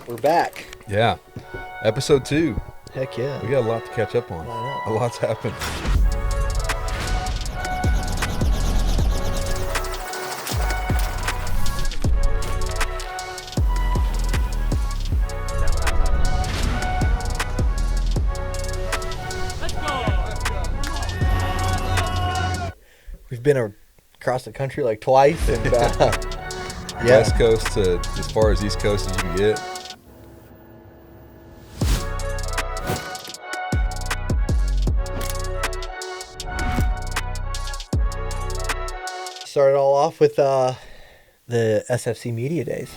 We're back. Yeah. Episode 2. Heck yeah. We got a lot to catch up on. A lot's happened. We've been across the country like twice, and West Coast to as far as East Coast as you can get. Started all off with the SFC Media Days.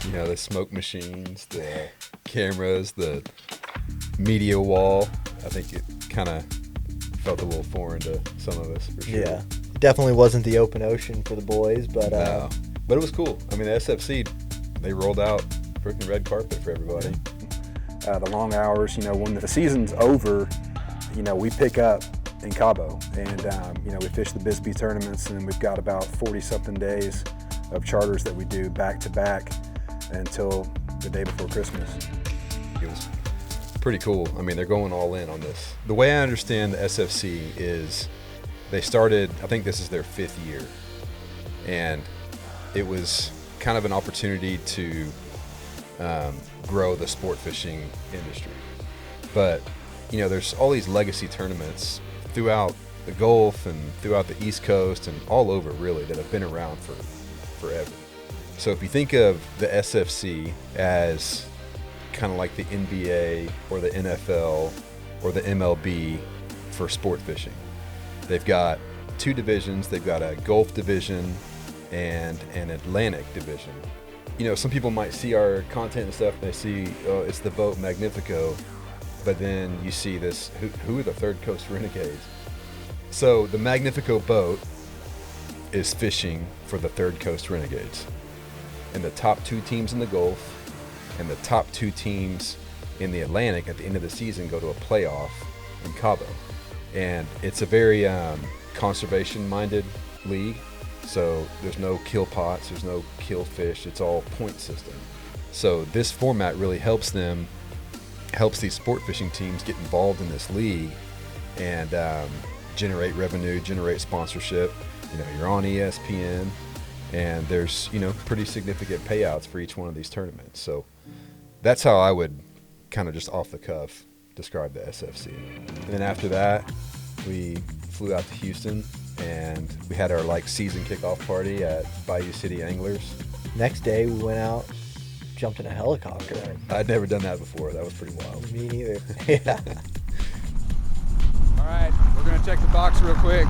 You know, the smoke machines, the cameras, the media wall. I think it kind of felt a little foreign to some of us, for sure. Yeah. Definitely wasn't the open ocean for the boys, but... No. But it was cool. I mean, the SFC, they rolled out freaking red carpet for everybody. The long hours, when the season's over, we pick up in Cabo and, we fish the Bisbee tournaments, and we've got about 40-something days of charters that we do back-to-back until the day before Christmas. It was pretty cool. I mean, they're going all in on this. The way I understand the SFC is they started, I think this is their 5th year, and it was kind of an opportunity to grow the sport fishing industry. But, there's all these legacy tournaments throughout the Gulf and throughout the East Coast and all over, really, that have been around for forever. So if you think of the SFC as kind of like the NBA or the NFL or the MLB for sport fishing, they've got 2 divisions. They've got a Gulf division and an Atlantic division. Some people might see our content and stuff, and they see, oh, it's the boat Magnifico, but then you see this, who are the Third Coast Renegades? So the Magnifico boat is fishing for the Third Coast Renegades. And the top 2 teams in the Gulf and the top 2 teams in the Atlantic at the end of the season go to a playoff in Cabo. And it's a very conservation-minded league. So there's no kill pots, there's no kill fish, it's all point system. So this format really helps these sport fishing teams get involved in this league and generate revenue, generate sponsorship. You're on ESPN, and there's, pretty significant payouts for each one of these tournaments. So that's how I would kind of just off the cuff describe the SFC. And then after that, we flew out to Houston, and we had our season kickoff party at Bayou City Anglers. Next day, we went out, jumped in a helicopter. I'd never done that before. That was pretty wild. Me neither. Yeah. All right, we're going to check the box real quick.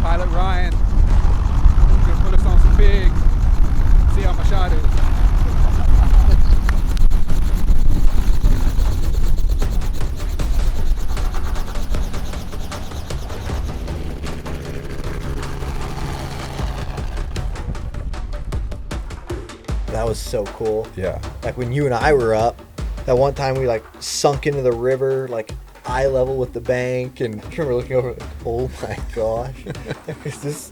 Pilot Ryan is going to put us on some pig. See how my shot is. That was so cool. Yeah. Like when you and I were up, that one time we sunk into the river, eye level with the bank, and I remember looking over, oh my gosh, is this,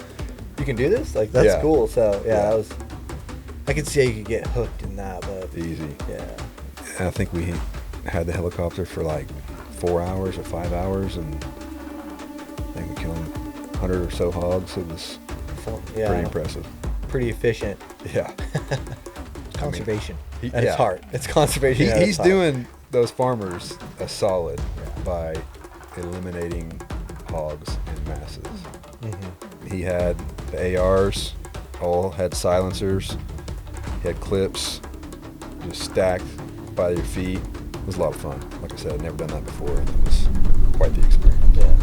you can do this? That's Yeah. cool. So that was, I could see how you could get hooked in that, but Easy. yeah. I think we had the helicopter for 4 hours or 5 hours, and I think we killed 100 or so hogs. It was Yeah. pretty impressive. Pretty efficient. Yeah. Conservation he- at yeah. its heart. It's conservation. at its He's heart. doing those farmers a solid by eliminating hogs in masses. Mm-hmm. He had the ARs, all had silencers. He had clips just stacked by your feet. It was a lot of fun. Like I said, I'd never done that before, and it was quite the experience. Yeah.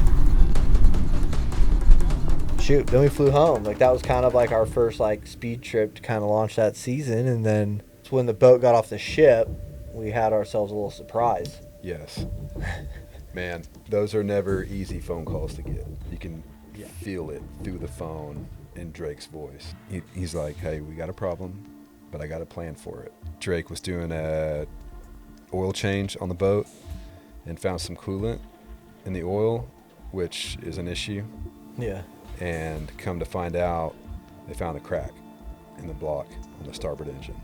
Shoot, then we flew home. That was kind of our first speed trip to kind of launch that season, and then when the boat got off the ship, we had ourselves a little surprise. Yes. Man, those are never easy phone calls to get. You can feel it through the phone in Drake's voice. He's like, hey, we got a problem, but I got a plan for it. Drake was doing a oil change on the boat and found some coolant in the oil, which is an issue. Yeah. And come to find out, they found a crack in the block on the starboard engine.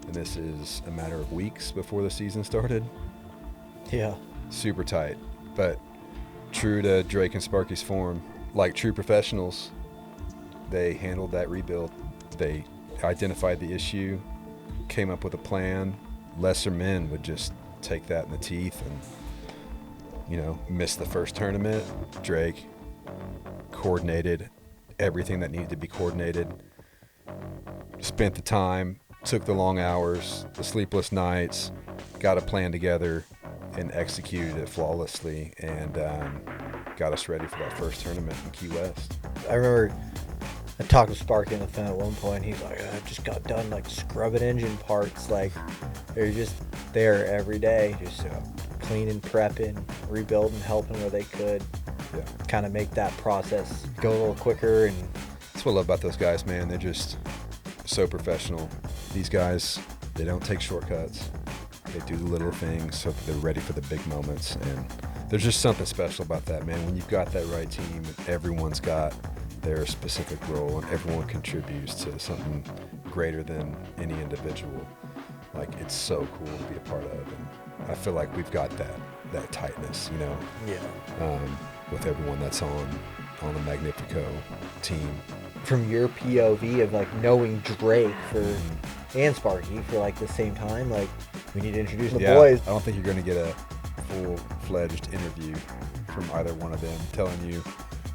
And this is a matter of weeks before the season started. Yeah. Super tight. But true to Drake and Sparky's form, like true professionals, they handled that rebuild. They identified the issue, came up with a plan. Lesser men would just take that in the teeth and, miss the first tournament. Drake coordinated everything that needed to be coordinated, spent the time, took the long hours, the sleepless nights, got a plan together, and executed it flawlessly, and got us ready for that first tournament in Key West. I remember I talked to Sparky on the phone at one point. He's like, I just got done like scrubbing engine parts. Like they're just there every day, just cleaning, prepping, rebuilding, helping where they could. Yeah. Kind of make that process go a little quicker. And that's what I love about those guys, man. They're just so professional. These guys, they don't take shortcuts. They do the little things so that they're ready for the big moments. And there's just something special about that, man. When you've got that right team, and everyone's got their specific role and everyone contributes to something greater than any individual. Like, it's so cool to be a part of. And I feel like we've got that tightness, Yeah. With everyone that's on the Magnifico team. From your POV of like knowing Drake and Sparky for like the same time, like we need to introduce the boys. I don't think you're going to get a full-fledged interview from either one of them telling you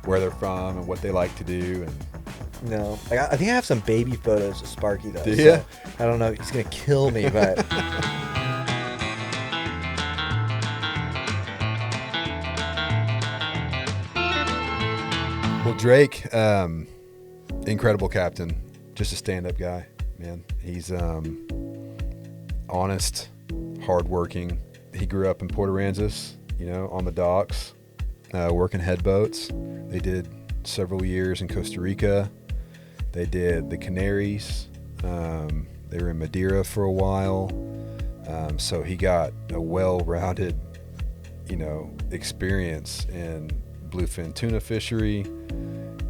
where they're from and what they like to do. And No, like I think I have some baby photos of Sparky though. Do ya? So I don't know. He's gonna kill me, but well, Drake, incredible captain, just a stand-up guy, man. He's honest, hardworking. He grew up in Port Aransas, on the docks, working head boats. They did several years in Costa Rica. They did the Canaries. They were in Madeira for a while. So he got a well-rounded, experience in bluefin tuna fishery,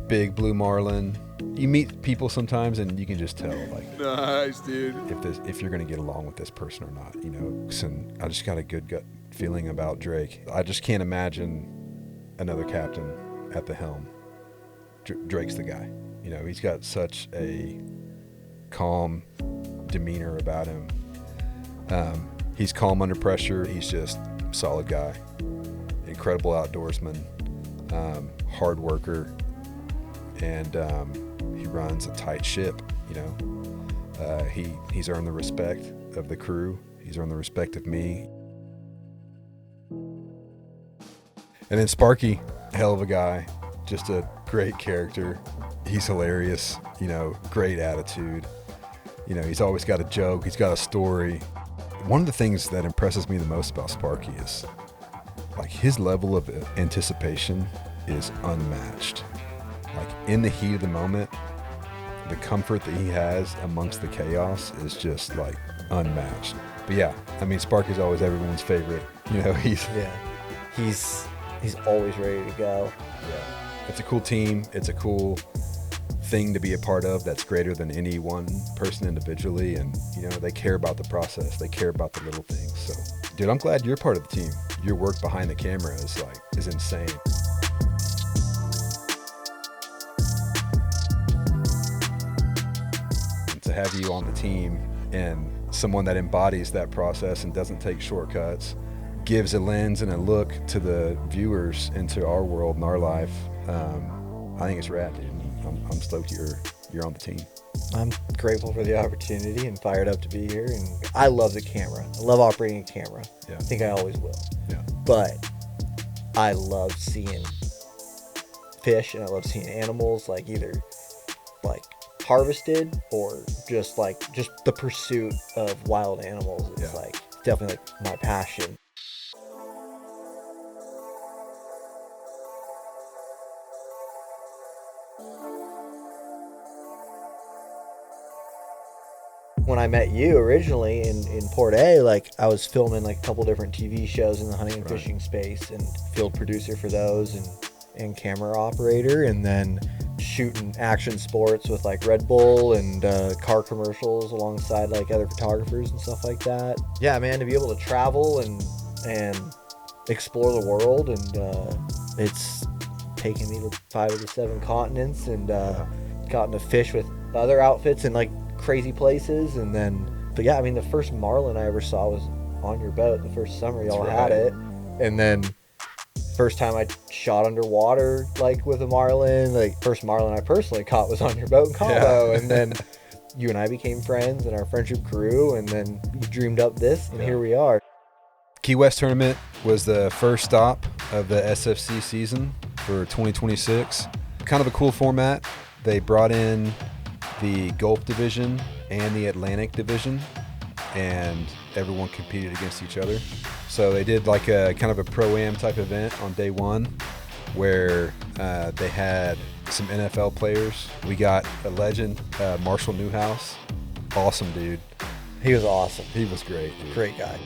big blue marlin. You meet people sometimes and you can just tell, like, Nice, dude. if you're going to get along with this person or not, And I just got a good gut feeling about Drake. I just can't imagine another captain at the helm. Drake's the guy. He's got such a calm demeanor about him. He's calm under pressure. He's just a solid guy. Incredible outdoorsman, hard worker, and he runs a tight ship. He's earned the respect of the crew. He's earned the respect of me. And then Sparky, hell of a guy, just a great character. He's hilarious, great attitude. He's always got a joke. He's got a story. One of the things that impresses me the most about Sparky is like his level of anticipation is unmatched. Like in the heat of the moment, the comfort that he has amongst the chaos is just like unmatched. But yeah, Sparky's always everyone's favorite. he's always ready to go. Yeah. It's a cool team. It's a cool thing to be a part of that's greater than any one person individually. And, they care about the process. They care about the little things. So, dude, I'm glad you're part of the team. Your work behind the camera is insane. And to have you on the team and someone that embodies that process and doesn't take shortcuts, gives a lens and a look to the viewers into our world and our life. I think it's rad, dude. I'm stoked you're on the team. I'm grateful for the opportunity and fired up to be here. And I love the camera. I love operating a camera. Yeah. I think I always will. Yeah. But I love seeing fish and I love seeing animals like either like harvested or just the pursuit of wild animals. It's Yeah. like definitely like my passion. When when I met you originally in Port A, like I was filming like a couple different TV shows in the hunting and fishing space, and field producer for those, and camera operator, and then shooting action sports with like Red Bull and car commercials alongside like other photographers and stuff like that. Yeah, man, to be able to travel and explore the world, and it's taken me to 5 of the 7 continents, and gotten to fish with other outfits in like crazy places. And then, but yeah, I mean, the first marlin I ever saw was on your boat the first summer y'all had it. And then first time I shot underwater like with a marlin, like first marlin I personally caught was on your boat in Cabo. And then you and I became friends, and our friendship grew, and then you dreamed up this, and here we are. Key West tournament was the first stop of the SFC season for 2026. Kind of a cool format. They brought in the Gulf Division and the Atlantic Division, and everyone competed against each other. So they did like a kind of a pro-am type event on day one, where they had some NFL players. We got a legend, Marshall Newhouse. Awesome dude. He was awesome. He was great, dude. Great guy.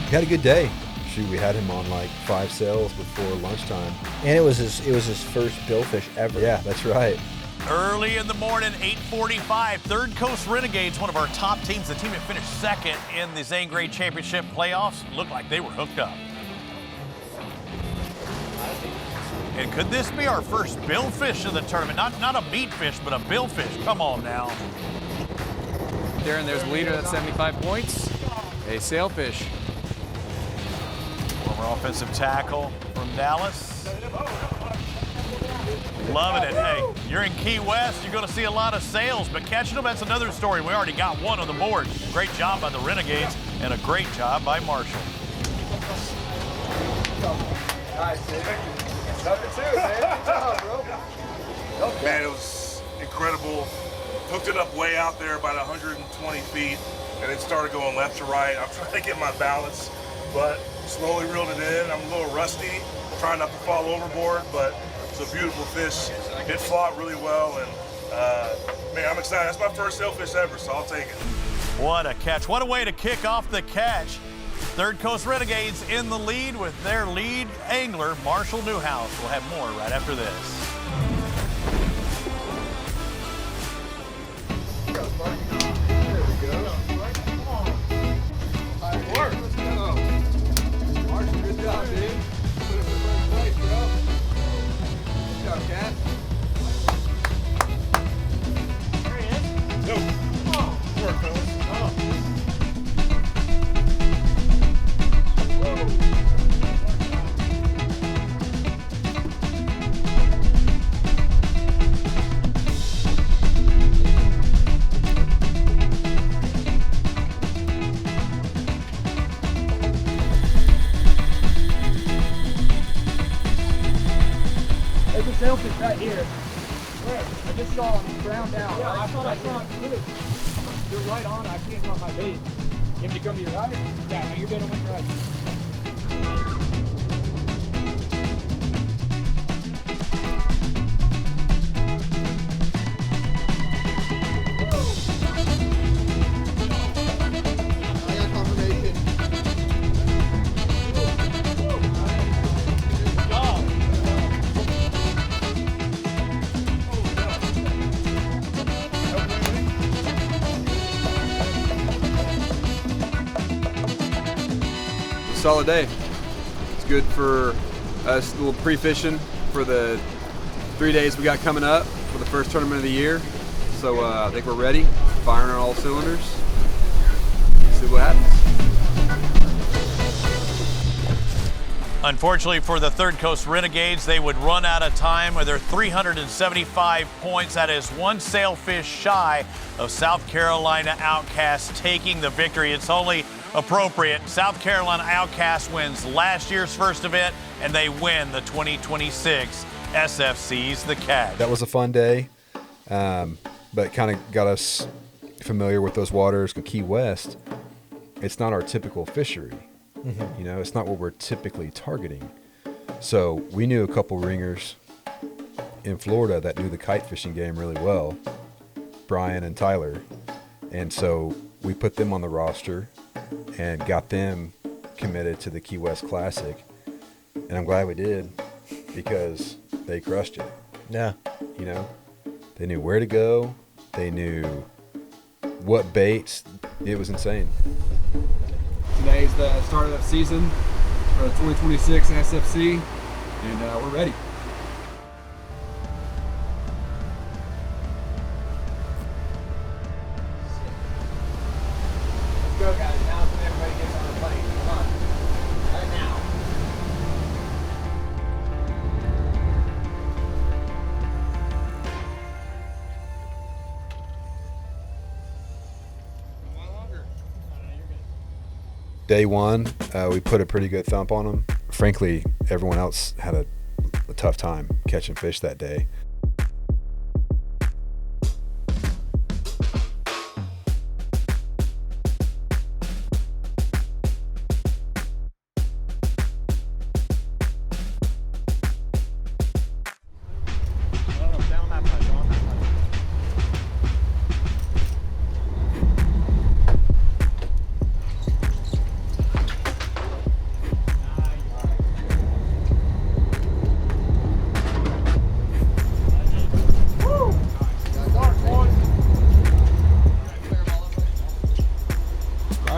He had a good day. Shoot, we had him on like 5 sails before lunchtime. And it was his first billfish ever. Yeah, that's right. Early in the morning, 8:45, Third Coast Renegades, one of our top teams, the team that finished second in the Zane Grade Championship playoffs, looked like they were hooked up. And could this be our first billfish of the tournament? Not a meat fish, but a billfish. Come on now. Darren, there's a leader at 75 points. A sailfish. Former offensive tackle from Dallas. Loving it. Hey, you're in Key West, you're going to see a lot of sails, but catching them, that's another story. We already got one on the board. Great job by the Renegades, and a great job by Marshall. Nice, dude. Number 2, man. Good job, bro. Man, it was incredible. Hooked it up way out there about 120 feet, and it started going left to right. I'm trying to get my balance, but slowly reeled it in. I'm a little rusty, trying not to fall overboard, but it's a beautiful fish. It fought really well, and man, I'm excited. That's my first sailfish ever, so I'll take it. What a catch. What a way to kick off the catch. Third Coast Renegades in the lead with their lead angler, Marshall Newhouse. We'll have more right after this. Good job, dude. Put it in first place, bro. Good job, Cat. There he is. Go. Good work, fellas. There's a sailfish right here. Where? I just saw him ground out. Yeah, I thought I saw him. You're right on. I can't on my bait. You have to come to your right? Yeah, no, you're good on my right. I got confirmation. Solid day. It's good for us, a little pre-fishing for the 3 days we got coming up for the first tournament of the year. So I think we're ready, firing on all cylinders. See what happens. Unfortunately for the Third Coast Renegades, they would run out of time with their 375 points. That is one sailfish shy of South Carolina Outcast taking the victory. It's only appropriate. South Carolina Outcast wins last year's first event, and they win the 2026 SFC's The Catch. That was a fun day, but kind of got us familiar with those waters. Key West, it's not our typical fishery. Mm-hmm. You know, it's not what we're typically targeting. So we knew a couple ringers in Florida that knew the kite fishing game really well, Brian and Tyler. And so we put them on the roster and got them committed to the Key West Classic. And I'm glad we did, because they crushed it. Yeah. You know, they knew where to go. They knew what baits. It was insane. Today's the start of the season for the 2026 SFC, and we're ready. Let's go, guys. Now's when everybody gets on the plane. Come on. Right now. Day one, we put a pretty good thump on them. Frankly, everyone else had a tough time catching fish that day.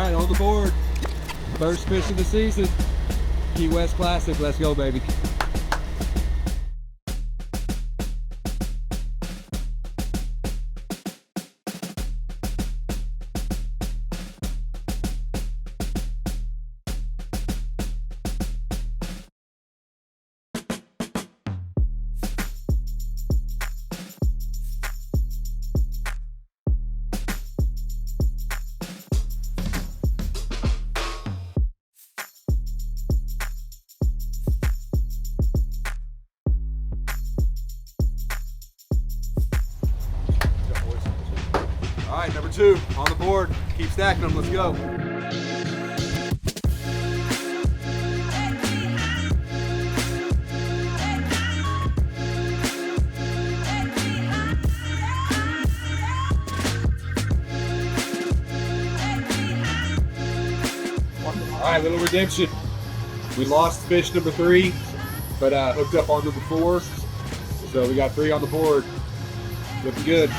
On the board. First fish of the season. Key West Classic. Let's go, baby. All right, number 2 on the board. Keep stacking them. Let's go. All right, little redemption. We lost fish number 3, but hooked up on number 4. So we got 3 on the board. Looking good.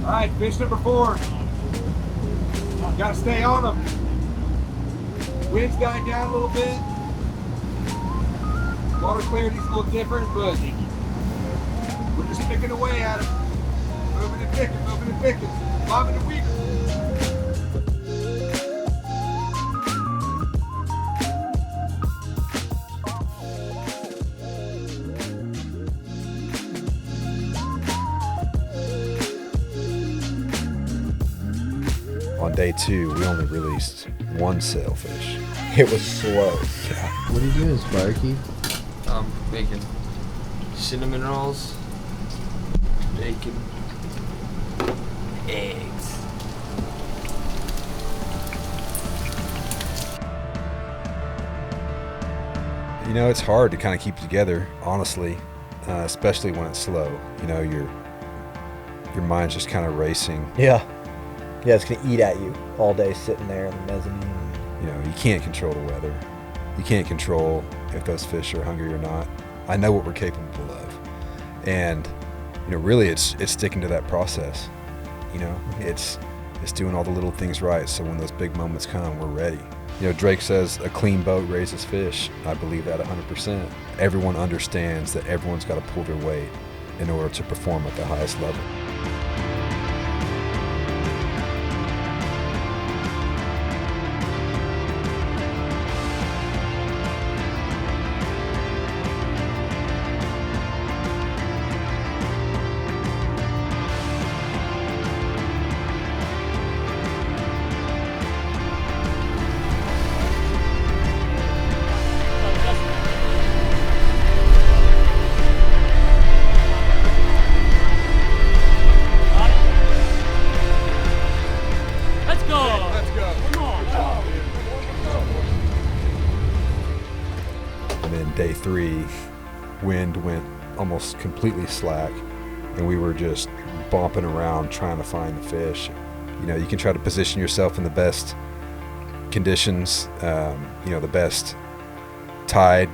All right, fish number 4. Got to stay on them. Wind's dying down a little bit. Water clarity's a little different, but we're just picking away at them. Moving and picking, moving and picking. Bobbing and weaving. On day 2, we only released 1 sailfish. It was slow. Yeah. What are you doing, Sparky? Making cinnamon rolls, bacon, eggs. You know, it's hard to kind of keep together, honestly, especially when it's slow. You know, your mind's just kind of racing. Yeah. Yeah, it's going to eat at you all day sitting there in the mezzanine. You know, you can't control the weather. You can't control if those fish are hungry or not. I know what we're capable of. And, really it's sticking to that process. It's doing all the little things right. So when those big moments come, we're ready. Drake says a clean boat raises fish. I believe that 100%. Everyone understands that everyone's got to pull their weight in order to perform at the highest level. And then day 3, wind went almost completely slack, and we were just bumping around trying to find the fish. You can try to position yourself in the best conditions, the best tide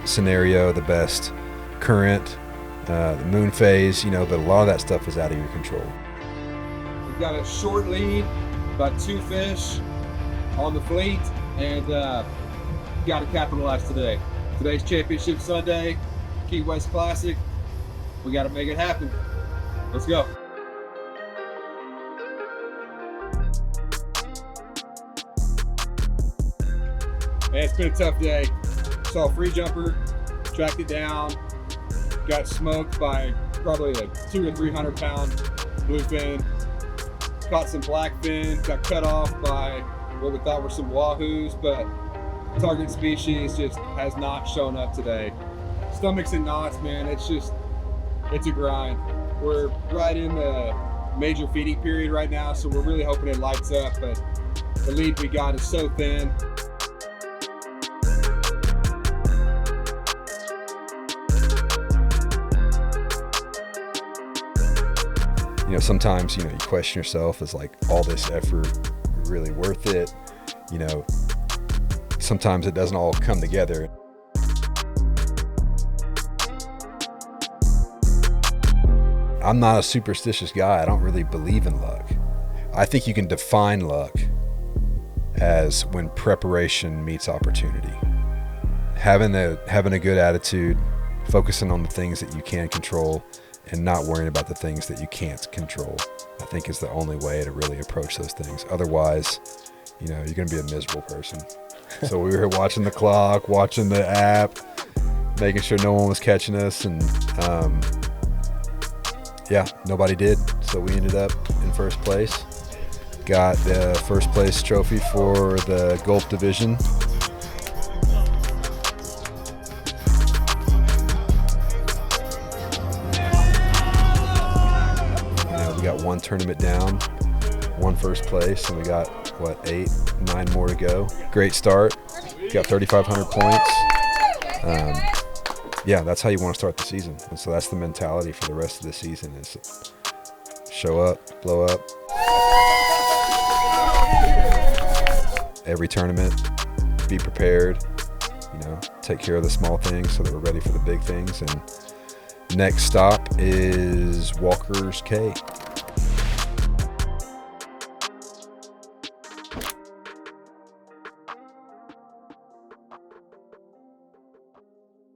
scenario, the best current, the moon phase, but a lot of that stuff is out of your control. We've got a short lead, about 2 fish on the fleet, and got to capitalize today. Today's Championship Sunday, Key West Classic. We got to make it happen. Let's go. Man, it's been a tough day. Saw a free jumper, tracked it down, got smoked by probably like 200 or 300 pound bluefin. Caught some blackfin, got cut off by what we thought were some wahoos, but target species just has not shown up today. Stomachs in knots, man. It's a grind. We're right in the major feeding period right now, so we're really hoping it lights up, but the lead we got is so thin. Sometimes, you question yourself, is like all this effort really worth it? Sometimes it doesn't all come together. I'm not a superstitious guy. I don't really believe in luck. I think you can define luck as when preparation meets opportunity. Having a good attitude, focusing on the things that you can control, and not worrying about the things that you can't control, I think is the only way to really approach those things. Otherwise, you're going to be a miserable person. So we were watching the clock, watching the app, making sure no one was catching us, and nobody did. So we ended up in first place. Got the first place trophy for the Gulf Division. We got 1 tournament down, 1 first place, and we got 8, 9 more to go. Great start. Got 3,500 points. That's how you want to start the season. And so that's the mentality for the rest of the season: is show up, blow up. Every tournament, be prepared. Take care of the small things so that we're ready for the big things. And next stop is Walker's Cay.